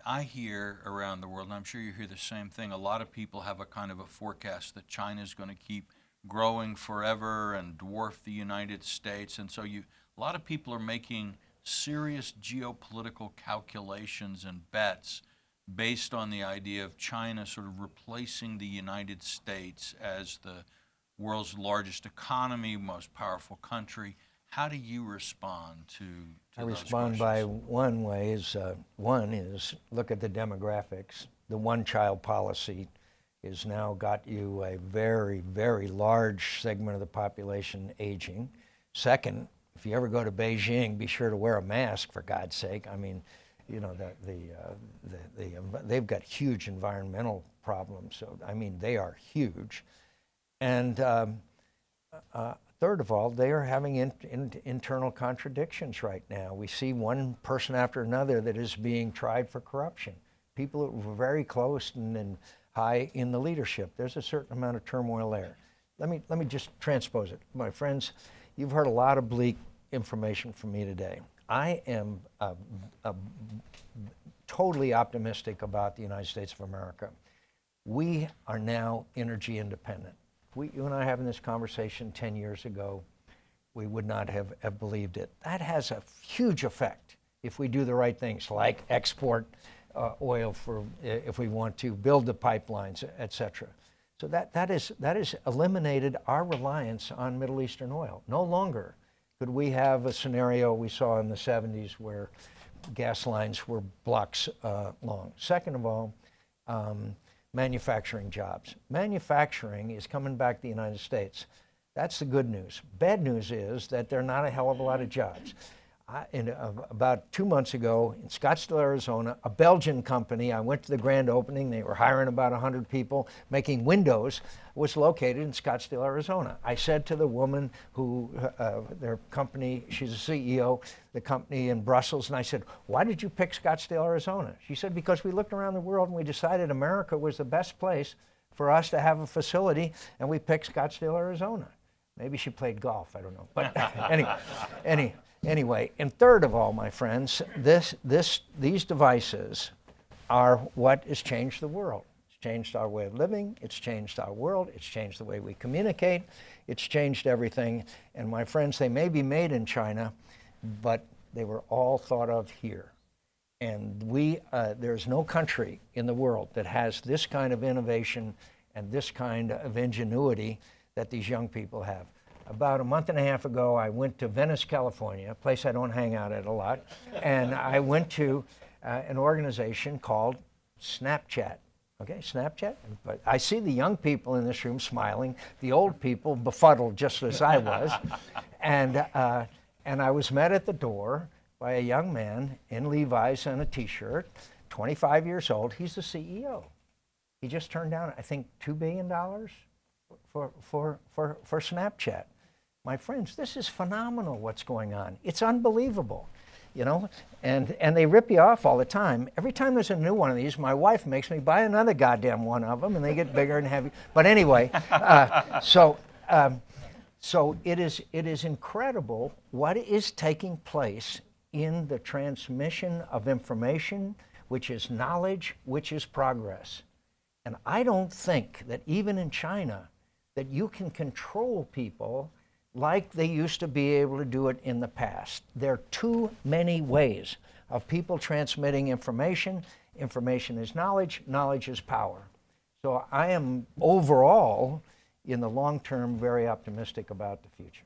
I hear around the world, and I'm sure you hear the same thing, a lot of people have a kind of a forecast that China is going to keep growing forever and dwarf the United States. And so a lot of people are making serious geopolitical calculations and bets based on the idea of China sort of replacing the United States as the world's largest economy, most powerful country. How do you respond to I those respond questions? by one is look at the demographics. The one-child policy has now got you a very, very large segment of the population aging. Second, if you ever go to Beijing, be sure to wear a mask, for God's sake. I mean, they've got huge environmental problems. So, I mean, they are huge. And third of all, they are having internal contradictions right now. We see one person after another that is being tried for corruption. People that were very close and high in the leadership. There's a certain amount of turmoil there. Let me just transpose it. My friends, you've heard a lot of bleak information from me today. I am totally optimistic about the United States of America. We are now energy independent. You and I having this conversation 10 years ago, we would not have believed it. That has a huge effect if we do the right things, like export oil for if we want to build the pipelines, et cetera. So that is eliminated our reliance on Middle Eastern oil. No longer could we have a scenario we saw in the 70s where gas lines were blocks long. Second of all, manufacturing jobs. Manufacturing is coming back to the United States. That's the good news. Bad news is that there are not a hell of a lot of jobs. About 2 months ago in Scottsdale, Arizona, a Belgian company, I went to the grand opening, they were hiring about 100 people, making windows, was located in Scottsdale, Arizona. I said to the woman who, their company, she's a CEO, the company in Brussels, and I said, why did you pick Scottsdale, Arizona? She said, because we looked around the world and we decided America was the best place for us to have a facility, and we picked Scottsdale, Arizona. Maybe she played golf, I don't know. But anyway, and third of all, my friends, these devices are what has changed the world. It's changed our way of living, it's changed our world, it's changed the way we communicate, it's changed everything. And my friends, they may be made in China, but they were all thought of here. And there's no country in the world that has this kind of innovation and this kind of ingenuity that these young people have. About a month and a half ago, I went to Venice, California, a place I don't hang out at a lot, and I went to an organization called Snapchat. Okay, Snapchat? But I see the young people in this room smiling, the old people befuddled just as I was, and I was met at the door by a young man in Levi's and a t-shirt, 25 years old. He's the CEO. He just turned down, I think, $2 billion for Snapchat. My friends, this is phenomenal what's going on. It's unbelievable, and they rip you off all the time. Every time there's a new one of these, my wife makes me buy another goddamn one of them, and they get bigger and heavy. But anyway, so it is incredible what is taking place in the transmission of information, which is knowledge, which is progress. And I don't think that even in China, that you can control people like they used to be able to do it in the past. There are too many ways of people transmitting information. Information is knowledge, knowledge is power. So I am overall, in the long term, very optimistic about the future.